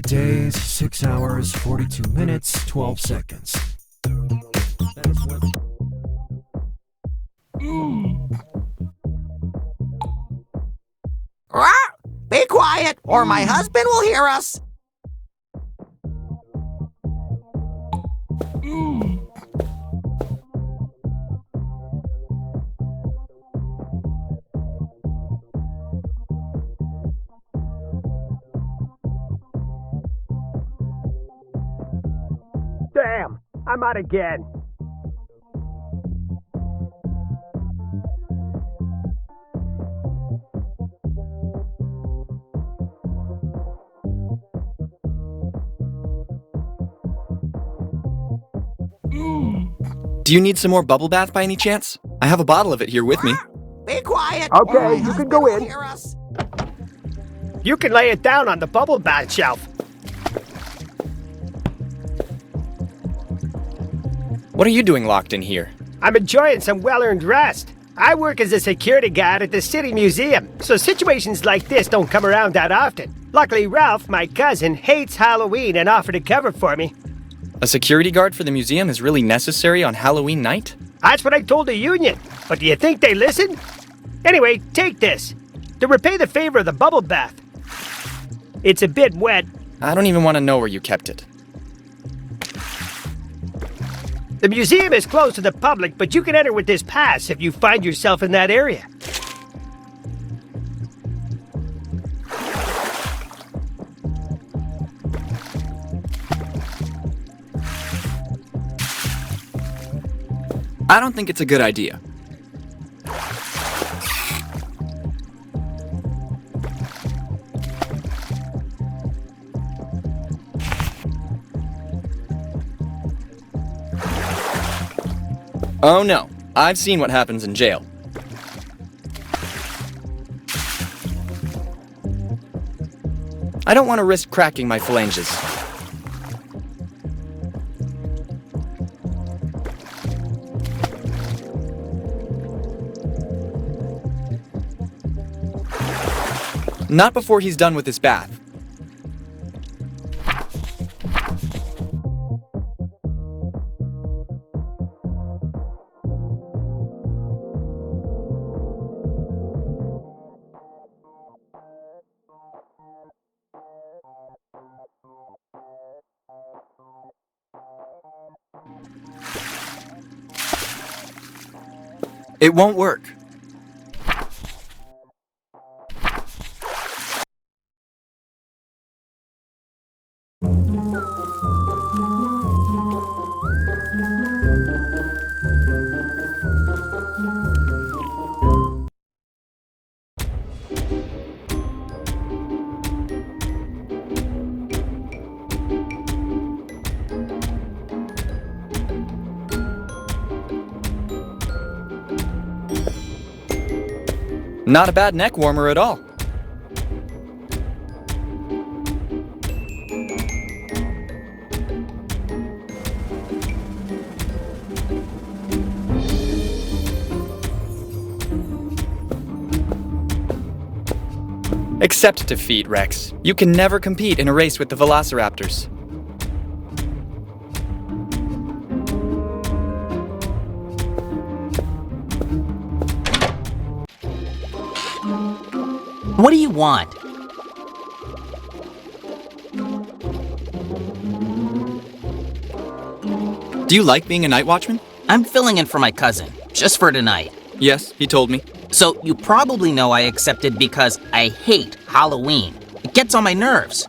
days, 6 hours, 42 minutes, 12 seconds. Be quiet, or my husband will hear us. Damn, I'm out again. Do you need some more bubble bath by any chance? I have a bottle of it here with me. Be quiet. Okay, or my you can husband go will in. hear us. You can lay it down on the bubble bath shelf. What are you doing locked in here? I'm enjoying some well-earned rest. I work as a security guard at the City Museum, so situations like this don't come around that often. Luckily, Ralph, my cousin, hates Halloween and offered to cover for me. A security guard for the museum is really necessary on Halloween night? That's what I told the union. But do you think they listen? Anyway, take this. To repay the favor of the bubble bath. It's a bit wet. I don't even want to know where you kept it. The museum is closed to the public, but you can enter with this pass if you find yourself in that area. I don't think it's a good idea. Oh no, I've seen what happens in jail. I don't want to risk cracking my phalanges. Not before he's done with his bath. It won't work. Not a bad neck warmer at all. Accept defeat, Rex. You can never compete in a race with the Velociraptors. What do you want? Do you like being a night watchman? I'm filling in for my cousin, just for tonight. Yes, he told me. So you probably know I accepted because I hate Halloween. It gets on my nerves.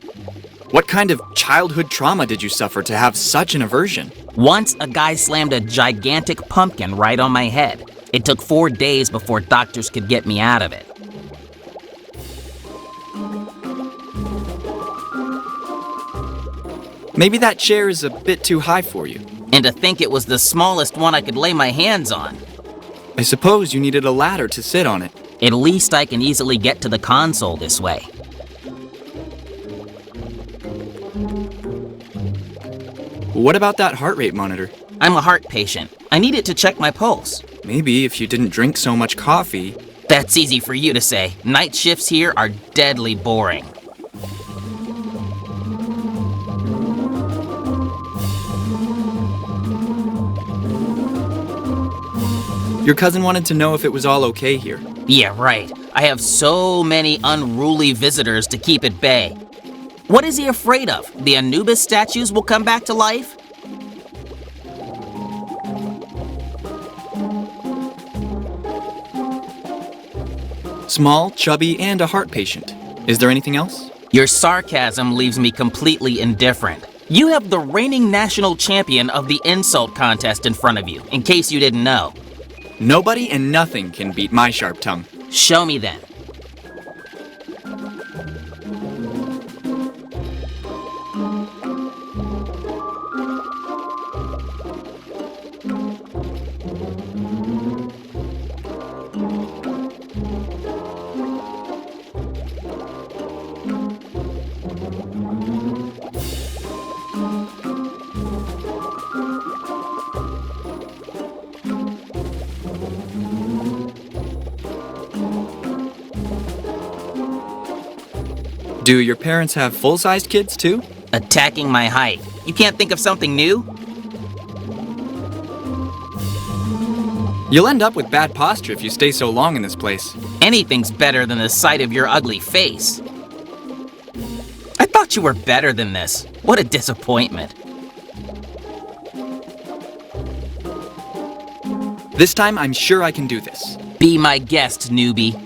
What kind of childhood trauma did you suffer to have such an aversion? Once a guy slammed a gigantic pumpkin right on my head. It took 4 days before doctors could get me out of it. Maybe that chair is a bit too high for you. And to think it was the smallest one I could lay my hands on. I suppose you needed a ladder to sit on it. At least I can easily get to the console this way. What about that heart rate monitor? I'm a heart patient. I need it to check my pulse. Maybe if you didn't drink so much coffee. That's easy for you to say. Night shifts here are deadly boring. Your cousin wanted to know if it was all okay here. Yeah, right. I have so many unruly visitors to keep at bay. What is he afraid of? The Anubis statues will come back to life? Small, chubby, and a heart patient. Is there anything else? Your sarcasm leaves me completely indifferent. You have the reigning national champion of the insult contest in front of you, in case you didn't know. Nobody and nothing can beat my sharp tongue. Show me then. Do your parents have full-sized kids too? Attacking my height. You can't think of something new? You'll end up with bad posture if you stay so long in this place. Anything's better than the sight of your ugly face. I thought you were better than this. What a disappointment. This time, I'm sure I can do this. Be my guest, newbie.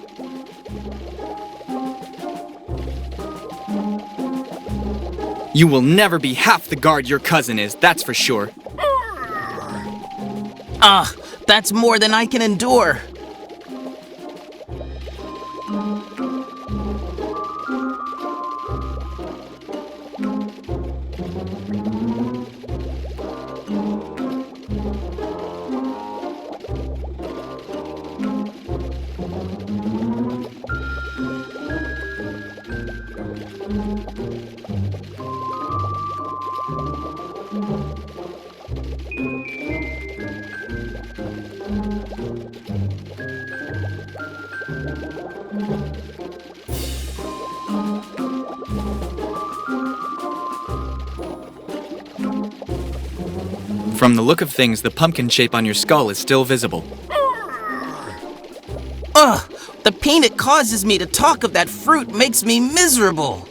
You will never be half the guard your cousin is, that's for sure. Ugh, that's more than I can endure. From the look of things, the pumpkin shape on your skull is still visible. Ugh, the pain it causes me to talk of that fruit makes me miserable.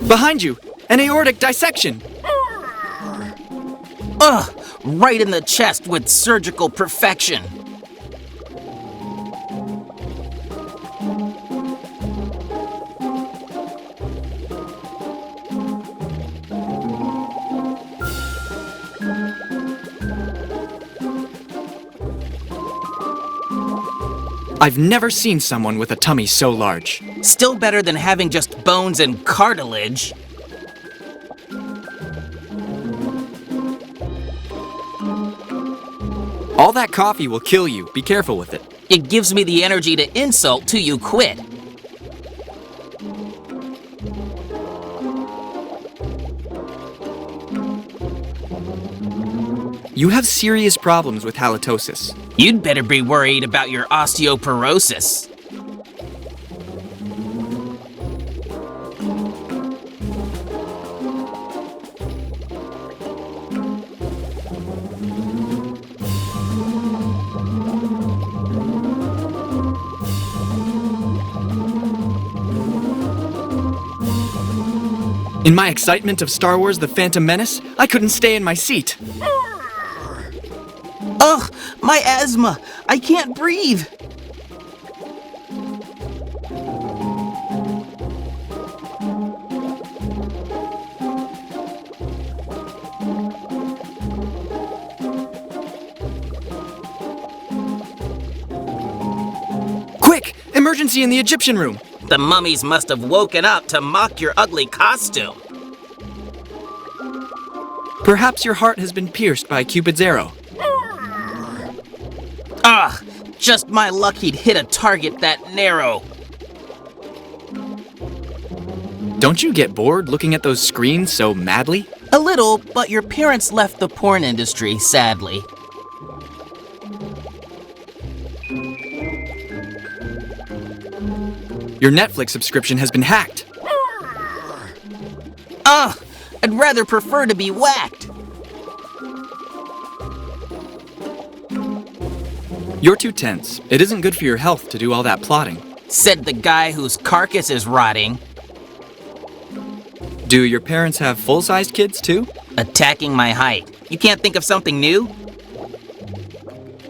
Behind you! An aortic dissection! Ugh, right in the chest with surgical perfection. I've never seen someone with a tummy so large. Still better than having just bones and cartilage. All that coffee will kill you. Be careful with it. It gives me the energy to insult till you quit. You have serious problems with halitosis. You'd better be worried about your osteoporosis. In my excitement of Star Wars: The Phantom Menace, I couldn't stay in my seat. Ugh, my asthma! I can't breathe! Quick! Emergency in the Egyptian room! The mummies must have woken up to mock your ugly costume. Perhaps your heart has been pierced by Cupid's arrow. Ugh, just my luck he'd hit a target that narrow. Don't you get bored looking at those screens so madly? A little, but your parents left the porn industry, sadly. Your Netflix subscription has been hacked. Ugh! I'd rather prefer to be whacked. You're too tense. It isn't good for your health to do all that plotting. Said the guy whose carcass is rotting. Do your parents have full-sized kids too? Attacking my height. You can't think of something new?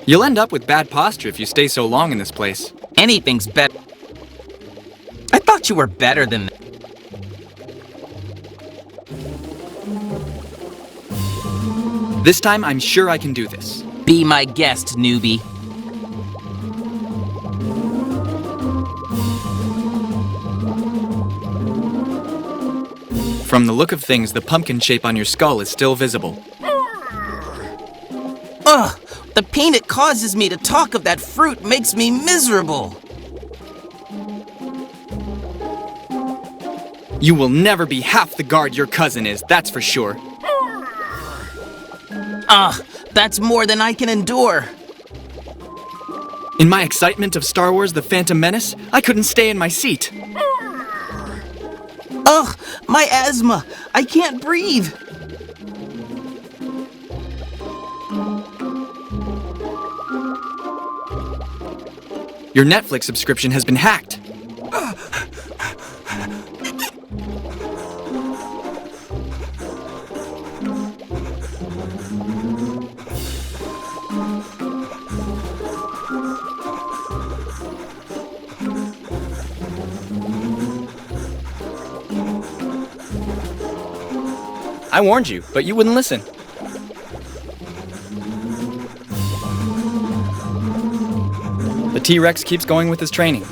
You'll end up with bad posture if you stay so long in this place. Anything's better. I thought you were better than that. This time, I'm sure I can do this. Be my guest, newbie. From the look of things, the pumpkin shape on your skull is still visible. Ugh! The pain it causes me to talk of that fruit makes me miserable. You will never be half the guard your cousin is, that's for sure. Ugh! That's more than I can endure. In my excitement of Star Wars: The Phantom Menace, I couldn't stay in my seat. Ugh! My asthma! I can't breathe! Your Netflix subscription has been hacked. I warned you, but you wouldn't listen. The T-Rex keeps going with his training.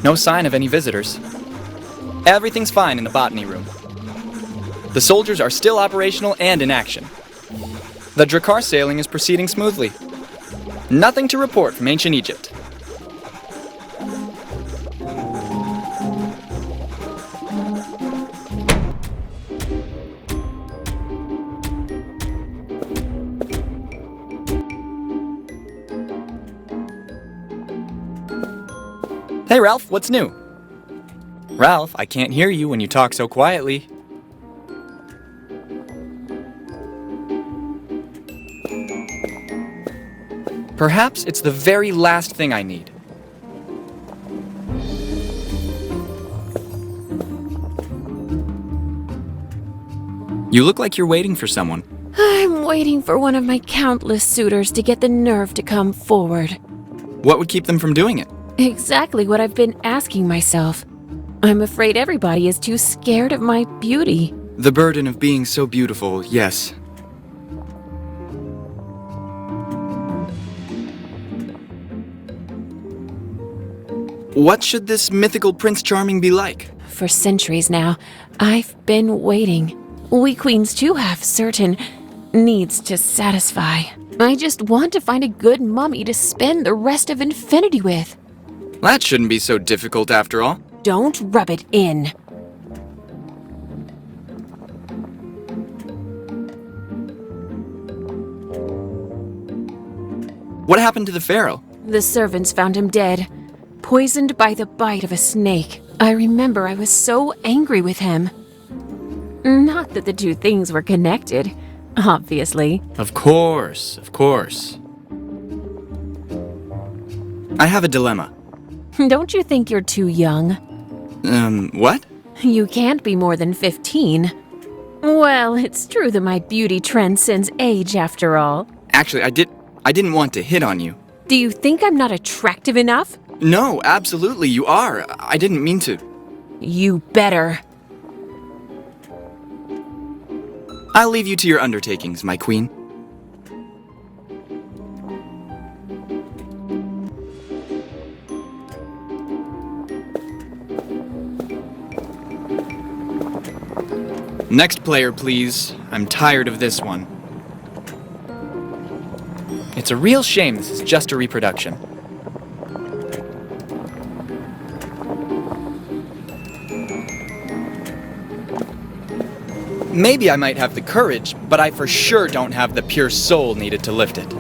No sign of any visitors. Everything's fine in the botany room. The soldiers are still operational and in action. The Drakkar sailing is proceeding smoothly. Nothing to report from ancient Egypt. Hey, Ralph, what's new? Ralph, I can't hear you when you talk so quietly. Perhaps it's the very last thing I need. You look like you're waiting for someone. I'm waiting for one of my countless suitors to get the nerve to come forward. What would keep them from doing it? Exactly what I've been asking myself. I'm afraid everybody is too scared of my beauty. The burden of being so beautiful, yes. What should this mythical Prince Charming be like? For centuries now, I've been waiting. We queens too have certain needs to satisfy. I just want to find a good mummy to spend the rest of infinity with. That shouldn't be so difficult after all. Don't rub it in. What happened to the pharaoh? The servants found him dead, poisoned by the bite of a snake. I remember I was so angry with him. Not that the two things were connected, obviously. Of course, of course. I have a dilemma. Don't you think you're too young? What? You can't be more than 15. Well, it's true that my beauty transcends age after all. Actually, I didn't want to hit on you. Do you think I'm not attractive enough? No, absolutely, you are. I didn't mean to. You better. I'll leave you to your undertakings, my queen. Next player, please. I'm tired of this one. It's a real shame this is just a reproduction. Maybe I might have the courage, but I for sure don't have the pure soul needed to lift it.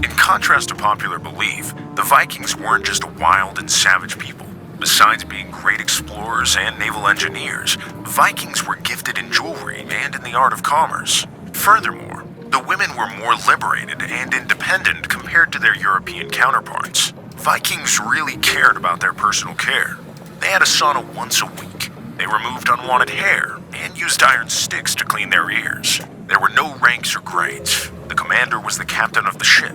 In contrast to popular belief, the Vikings weren't just a wild and savage people. Besides being great explorers and naval engineers, Vikings were gifted in jewelry and in the art of commerce. Furthermore, the women were more liberated and independent compared to their European counterparts. Vikings really cared about their personal care. They had a sauna once a week. They removed unwanted hair and used iron sticks to clean their ears. There were no ranks or grades. The commander was the captain of the ship.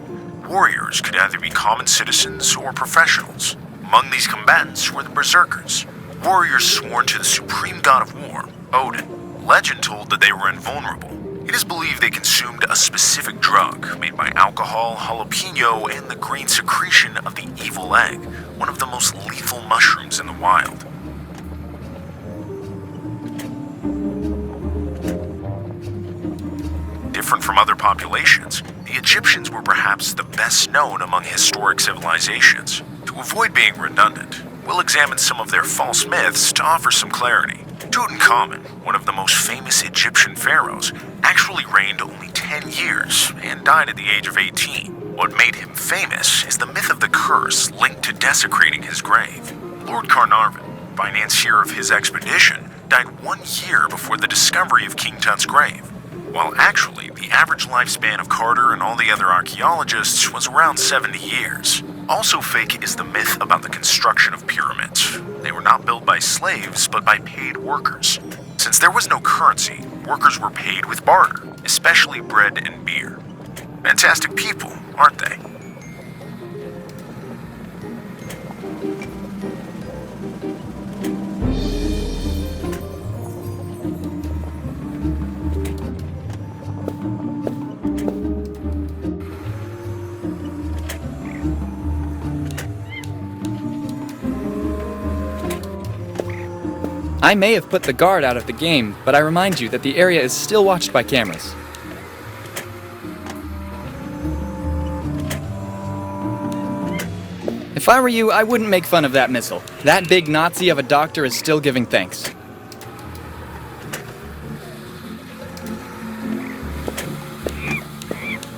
Warriors could either be common citizens or professionals. Among these combatants were the Berserkers, warriors sworn to the supreme god of war, Odin. Legend told that they were invulnerable. It is believed they consumed a specific drug made by alcohol, jalapeno, and the green secretion of the evil egg, one of the most lethal mushrooms in the wild. Different from other populations, the Egyptians were perhaps the best known among historic civilizations. To avoid being redundant, we'll examine some of their false myths to offer some clarity. Tutankhamun, one of the most famous Egyptian pharaohs, actually reigned only 10 years and died at the age of 18. What made him famous is the myth of the curse linked to desecrating his grave. Lord Carnarvon, financier of his expedition, died 1 year before the discovery of King Tut's grave, while actually the average lifespan of Carter and all the other archaeologists was around 70 years. Also fake is the myth about the construction of pyramids. They were not built by slaves, but by paid workers. Since there was no currency, workers were paid with barter, especially bread and beer. Fantastic people, aren't they? I may have put the guard out of the game, but I remind you that the area is still watched by cameras. If I were you, I wouldn't make fun of that missile. That big Nazi of a doctor is still giving thanks.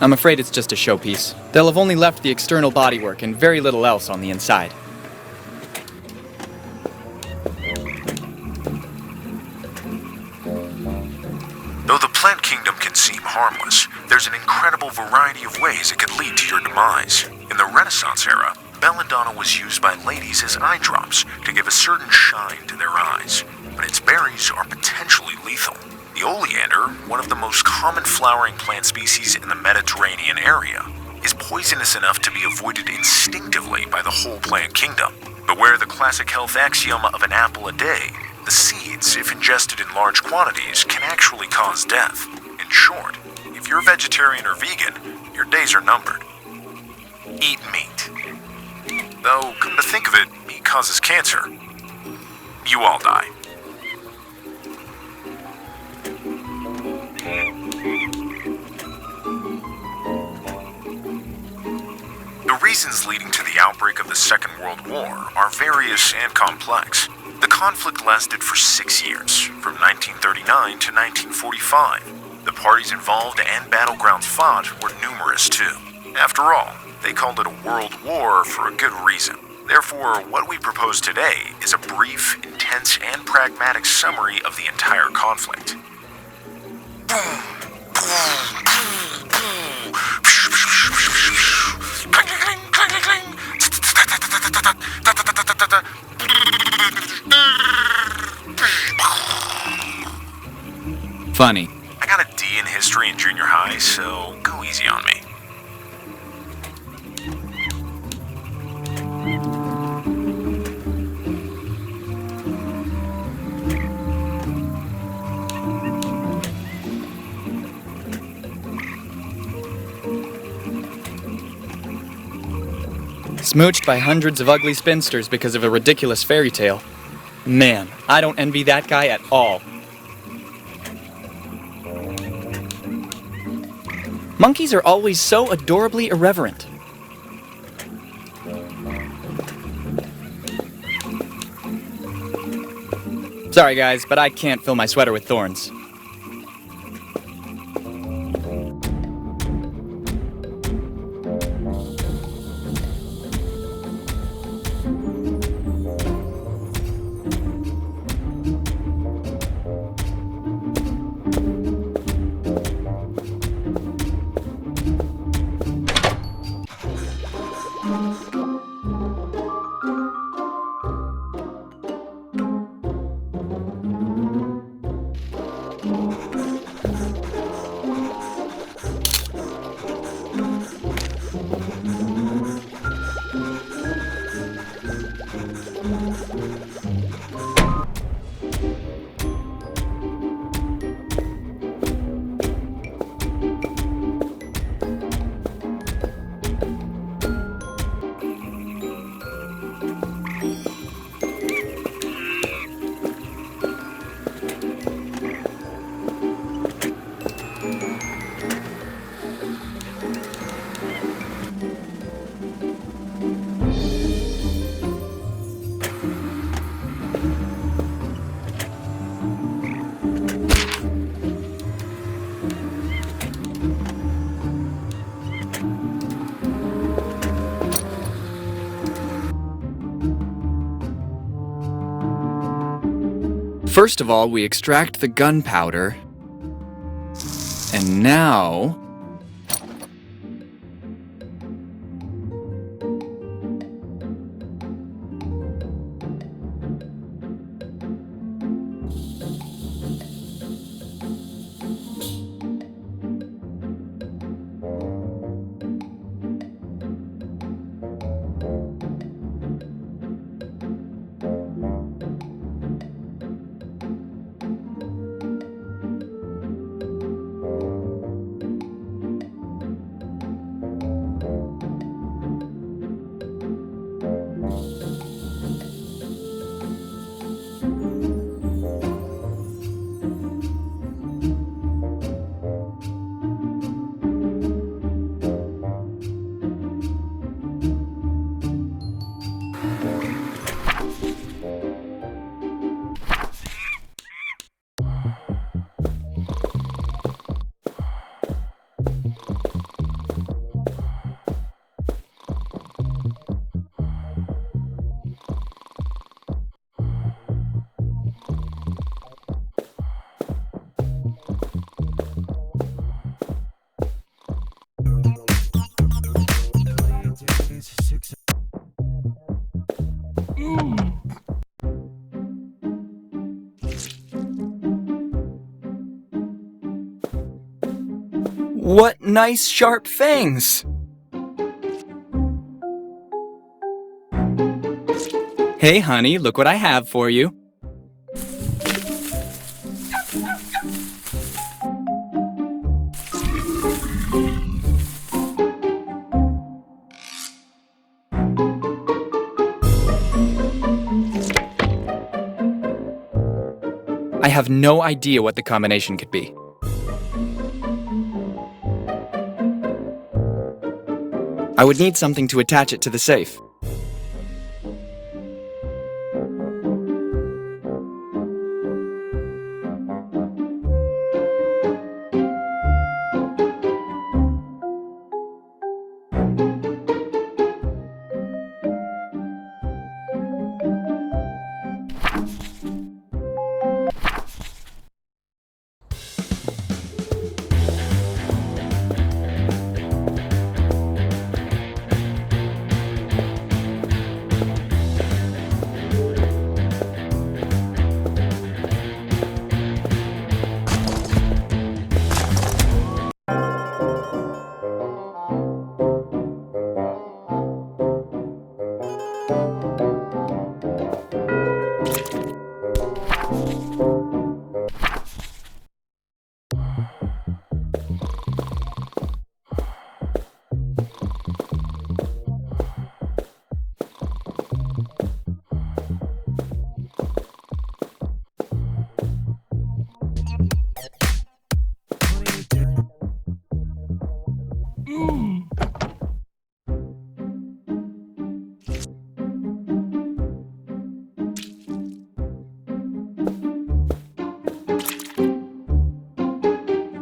I'm afraid it's just a showpiece. They'll have only left the external bodywork and very little else on the inside. Though the plant kingdom can seem harmless, there's an incredible variety of ways it could lead to your demise. In the Renaissance era, belladonna was used by ladies as eye drops to give a certain shine to their eyes, but its berries are potentially lethal. The oleander, one of the most common flowering plant species in the Mediterranean area, is poisonous enough to be avoided instinctively by the whole plant kingdom. Beware the classic health axiom of an apple a day. The seeds, if ingested in large quantities, can actually cause death. In short, if you're vegetarian or vegan, your days are numbered. Eat meat. Though, come to think of it, meat causes cancer. You all die. The reasons leading to the outbreak of the Second World War are various and complex. The conflict lasted for 6 years, from 1939 to 1945. The parties involved and battlegrounds fought were numerous too. After all, they called it a world war for a good reason. Therefore, what we propose today is a brief, intense, and pragmatic summary of the entire conflict. Funny. I got a D in history in junior high, so go easy on me. Smooched by hundreds of ugly spinsters because of a ridiculous fairy tale. Man, I don't envy that guy at all. Monkeys are always so adorably irreverent. Sorry guys, but I can't fill my sweater with thorns. First of all, we extract the gunpowder. And now... What nice sharp fangs! Hey honey, look what I have for you. I have no idea what the combination could be. I would need something to attach it to the safe.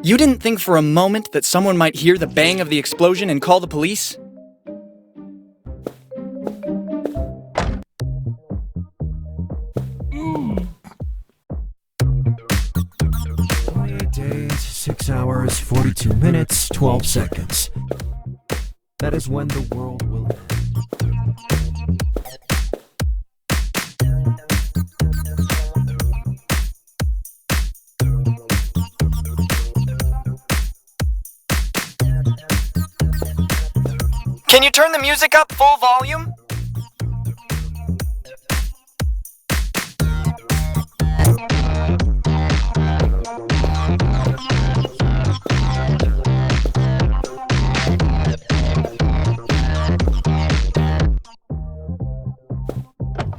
You didn't think for a moment that someone might hear the bang of the explosion and call the police? Days, 6 hours, 42 minutes, 12 seconds. That is when the world will end. Can you turn the music up full volume?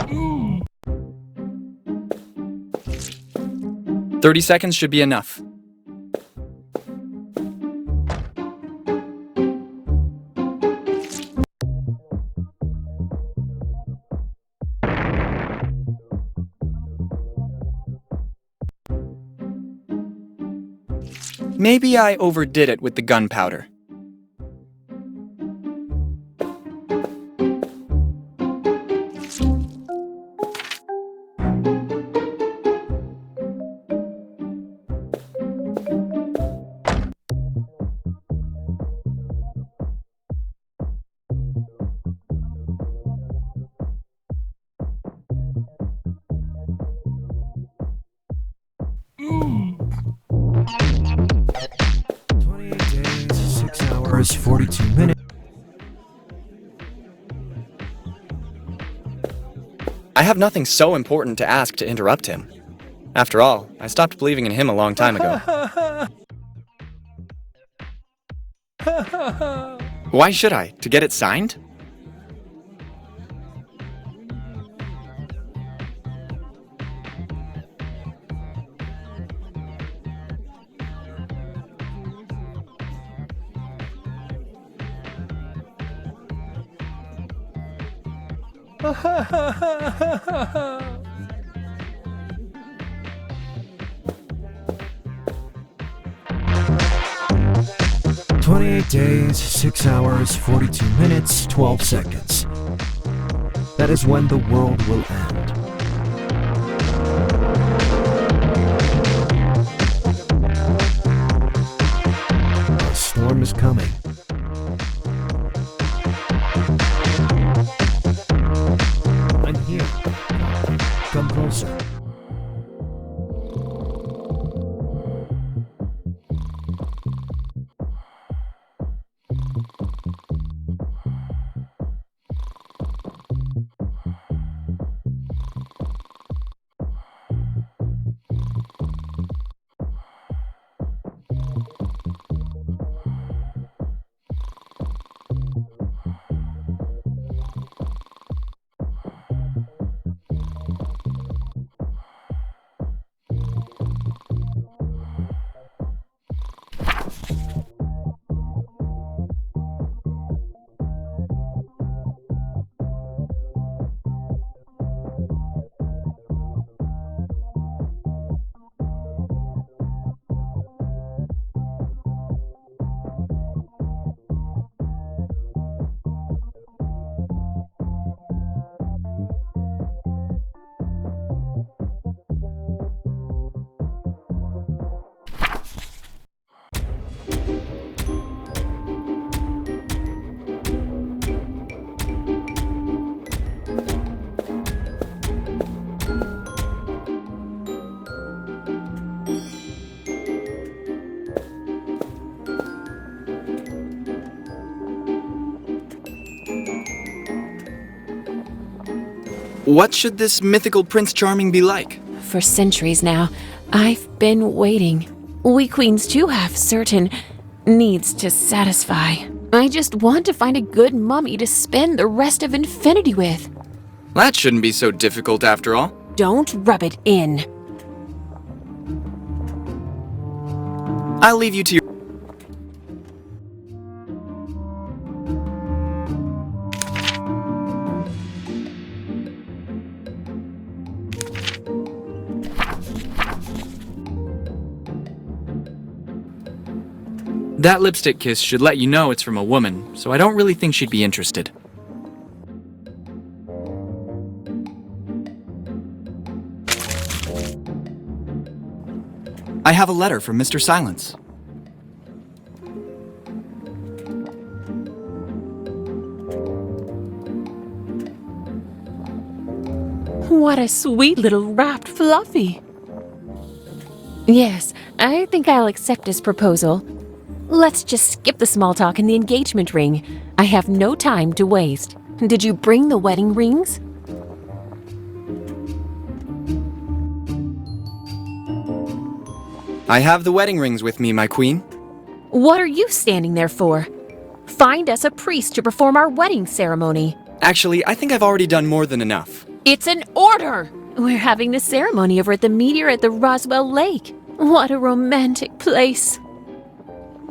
Mm. 30 seconds should be enough. Maybe I overdid it with the gunpowder. Mm. 28 days, 6 hours, 42 minutes. I have nothing so important to ask to interrupt him. After all, I stopped believing in him a long time ago. Why should I? To get it signed? "28 days, 6 hours, 42 minutes, 12 seconds. That is when the world will end. A storm is coming. I'm here. Come closer. What should this mythical Prince Charming be like? For centuries now, I've been waiting. We queens too have certain needs to satisfy. I just want to find a good mummy to spend the rest of infinity with. That shouldn't be so difficult after all. Don't rub it in. I'll leave you to your... That lipstick kiss should let you know it's from a woman, so I don't really think she'd be interested. I have a letter from Mr. Silence. What a sweet little wrapped fluffy. Yes, I think I'll accept his proposal. Let's just skip the small talk and the engagement ring. I have no time to waste. Did you bring the wedding rings? I have the wedding rings with me, my queen. What are you standing there for? Find us a priest to perform our wedding ceremony. Actually, I think I've already done more than enough. It's an order! We're having the ceremony over at the Meteor at the Roswell Lake. What a romantic place.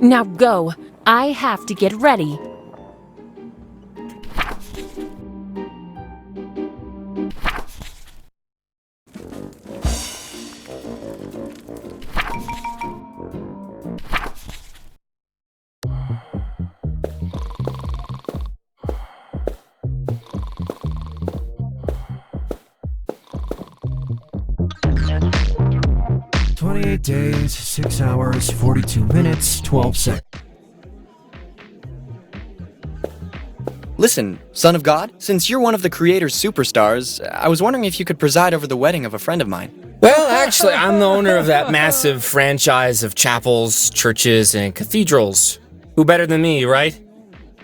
Now go. I have to get ready. Days, 6 hours, 42 minutes, 12 seconds. Listen, Son of God, since you're one of the Creator's superstars, I was wondering if you could preside over the wedding of a friend of mine. Well, actually, I'm the owner of that massive franchise of chapels, churches, and cathedrals. Who better than me, right?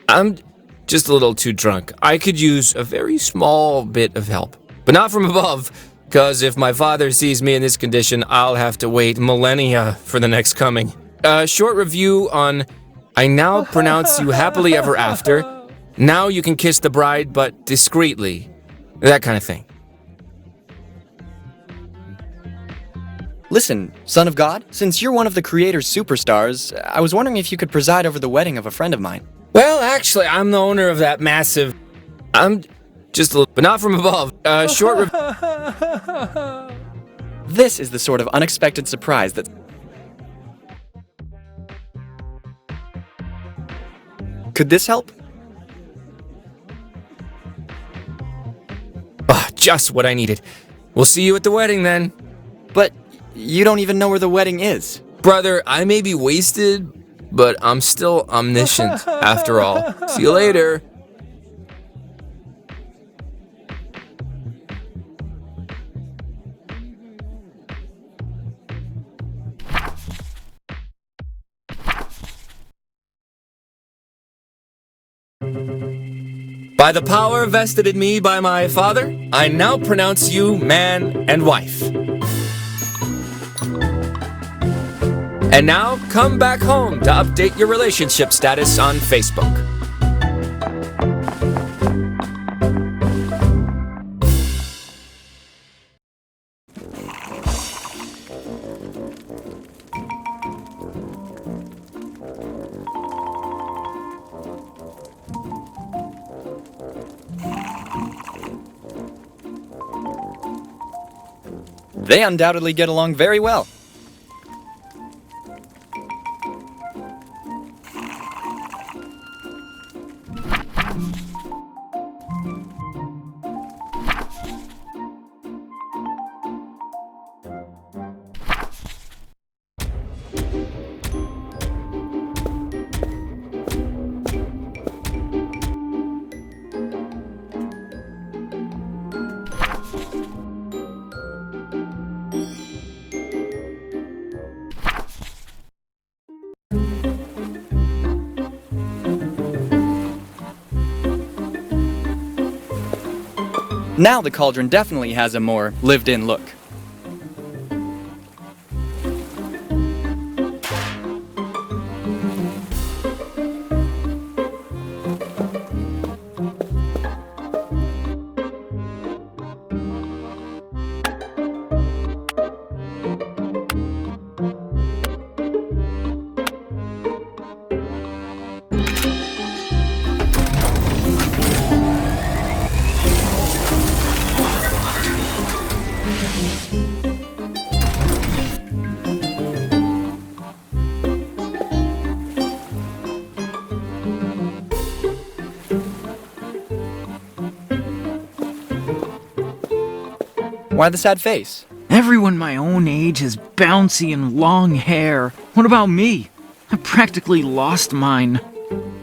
I'm just a little too drunk. I could use a very small bit of help, but not from above. Because if my father sees me in this condition, I'll have to wait millennia for the next coming. Short review on I now pronounce you happily ever after. Now you can kiss the bride, but discreetly. That kind of thing. Listen, Son of God, since you're one of the Creator's superstars, I was wondering if you could preside over the wedding of a friend of mine. Well, actually, I'm the owner of that massive... I'm just a little... But not from above. Short review... This is the sort of unexpected surprise that... Could this help? Just what I needed. We'll see you at the wedding then. But you don't even know where the wedding is. Brother, I may be wasted, but I'm still omniscient after all. See you later. By the power vested in me by my father, I now pronounce you man and wife. And now, come back home to update your relationship status on Facebook. They undoubtedly get along very well. Now the cauldron definitely has a more lived-in look. Why the sad face? Everyone my own age has bouncy and long hair. What about me? I practically lost mine.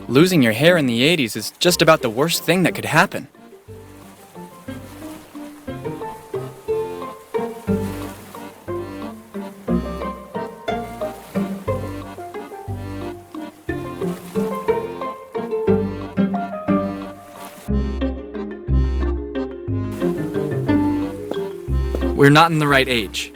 Losing your hair in the 80s is just about the worst thing that could happen. We're not in the right age.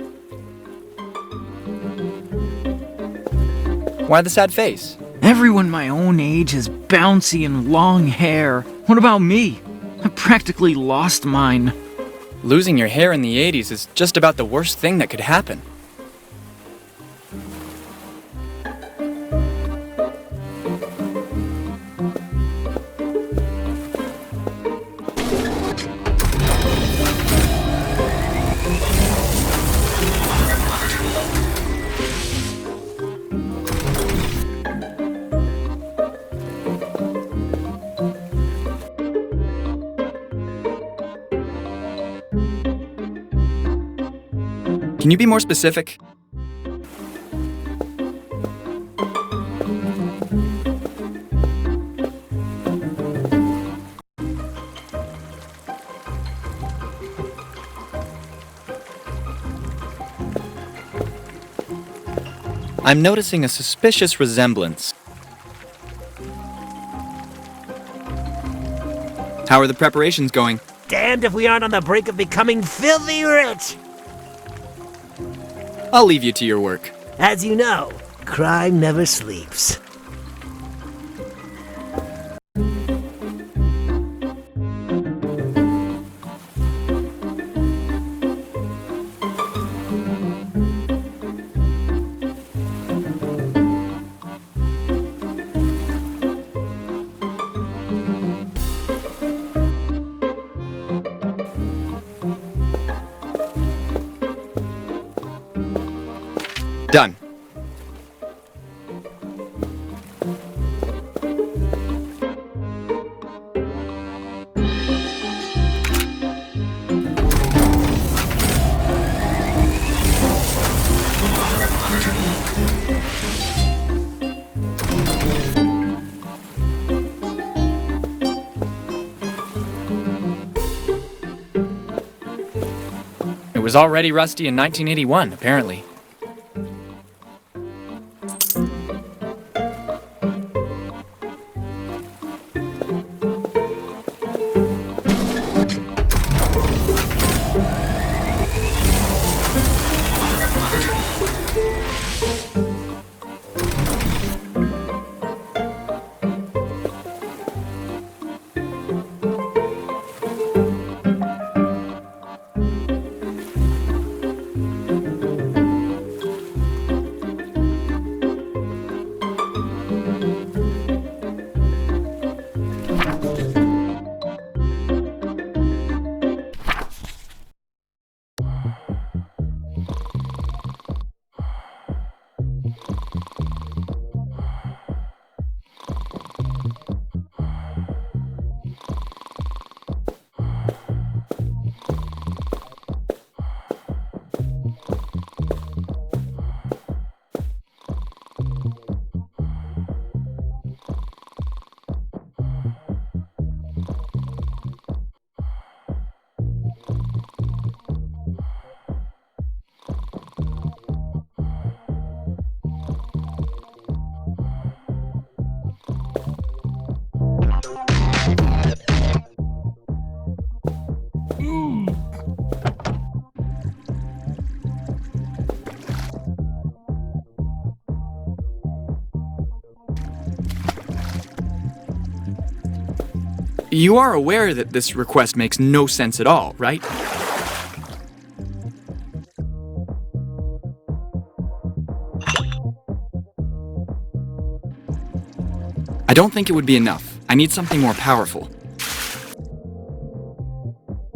Why the sad face? Everyone my own age has bouncy and long hair. What about me? I practically lost mine. Losing your hair in the 80s is just about the worst thing that could happen. Can you be more specific? I'm noticing a suspicious resemblance. How are the preparations going? Damned if we aren't on the brink of becoming filthy rich! I'll leave you to your work. As you know, crime never sleeps. Done. It was already rusty in 1981, apparently. You are aware that this request makes no sense at all, right? I don't think it would be enough. I need something more powerful.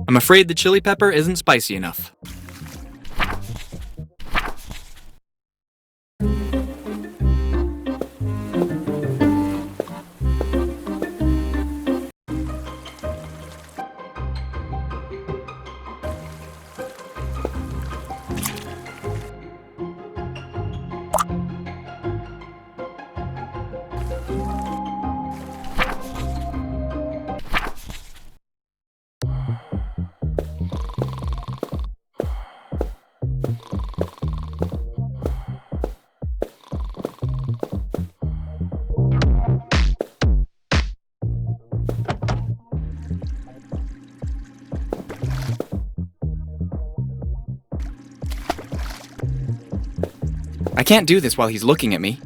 I'm afraid the chili pepper isn't spicy enough. I can't do this while he's looking at me.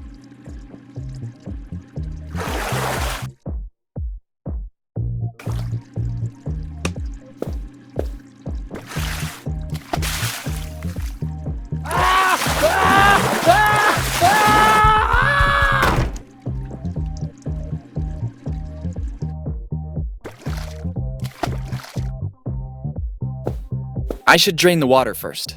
I should drain the water first.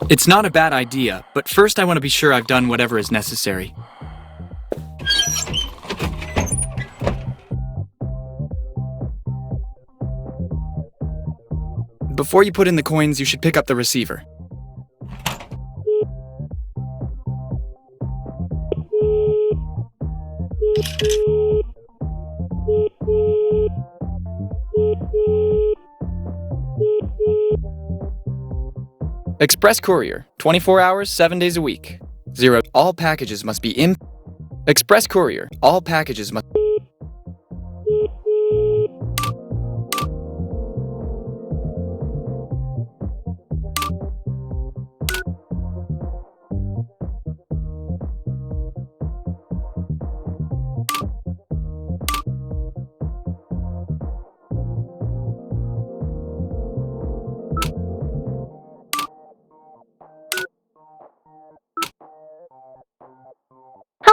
It's not a bad idea, but first I want to be sure I've done whatever is necessary. Before you put in the coins, you should pick up the receiver. Express Courier, 24 hours, 7 days a week. 0. All packages must be in... Express Courier, all packages must...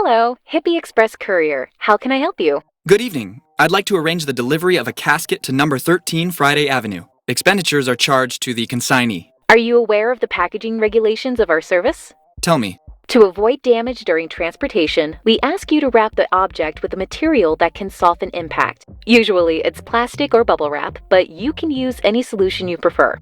Hello, Hippie Express Courier. How can I help you? Good evening. I'd like to arrange the delivery of a casket to number 13 Friday Avenue. Expenditures are charged to the consignee. Are you aware of the packaging regulations of our service? Tell me. To avoid damage during transportation, we ask you to wrap the object with a material that can soften impact. Usually it's plastic or bubble wrap, but you can use any solution you prefer.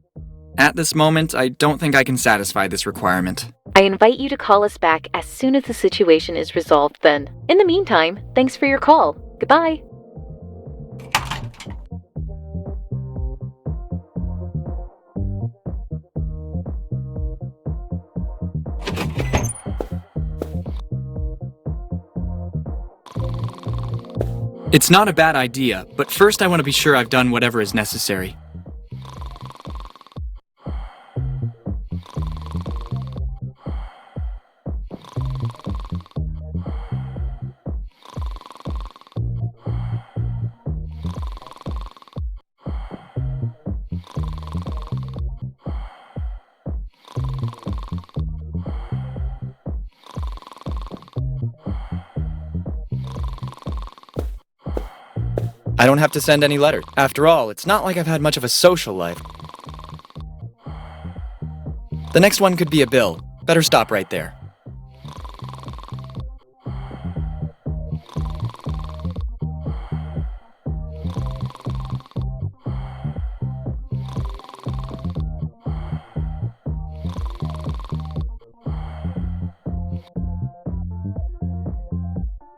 At this moment, I don't think I can satisfy this requirement. I invite you to call us back as soon as the situation is resolved then. In the meantime, thanks for your call. Goodbye. It's not a bad idea, but first I want to be sure I've done whatever is necessary. I don't have to send any letters. After all, it's not like I've had much of a social life. The next one could be a bill. Better stop right there.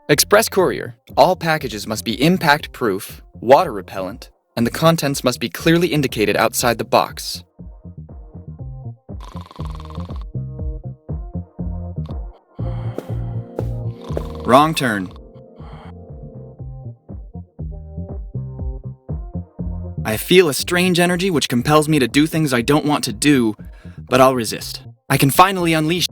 Express Courier. All packages must be impact-proof, water-repellent, and the contents must be clearly indicated outside the box. Wrong turn. I feel a strange energy which compels me to do things I don't want to do, but I'll resist. I can finally unleash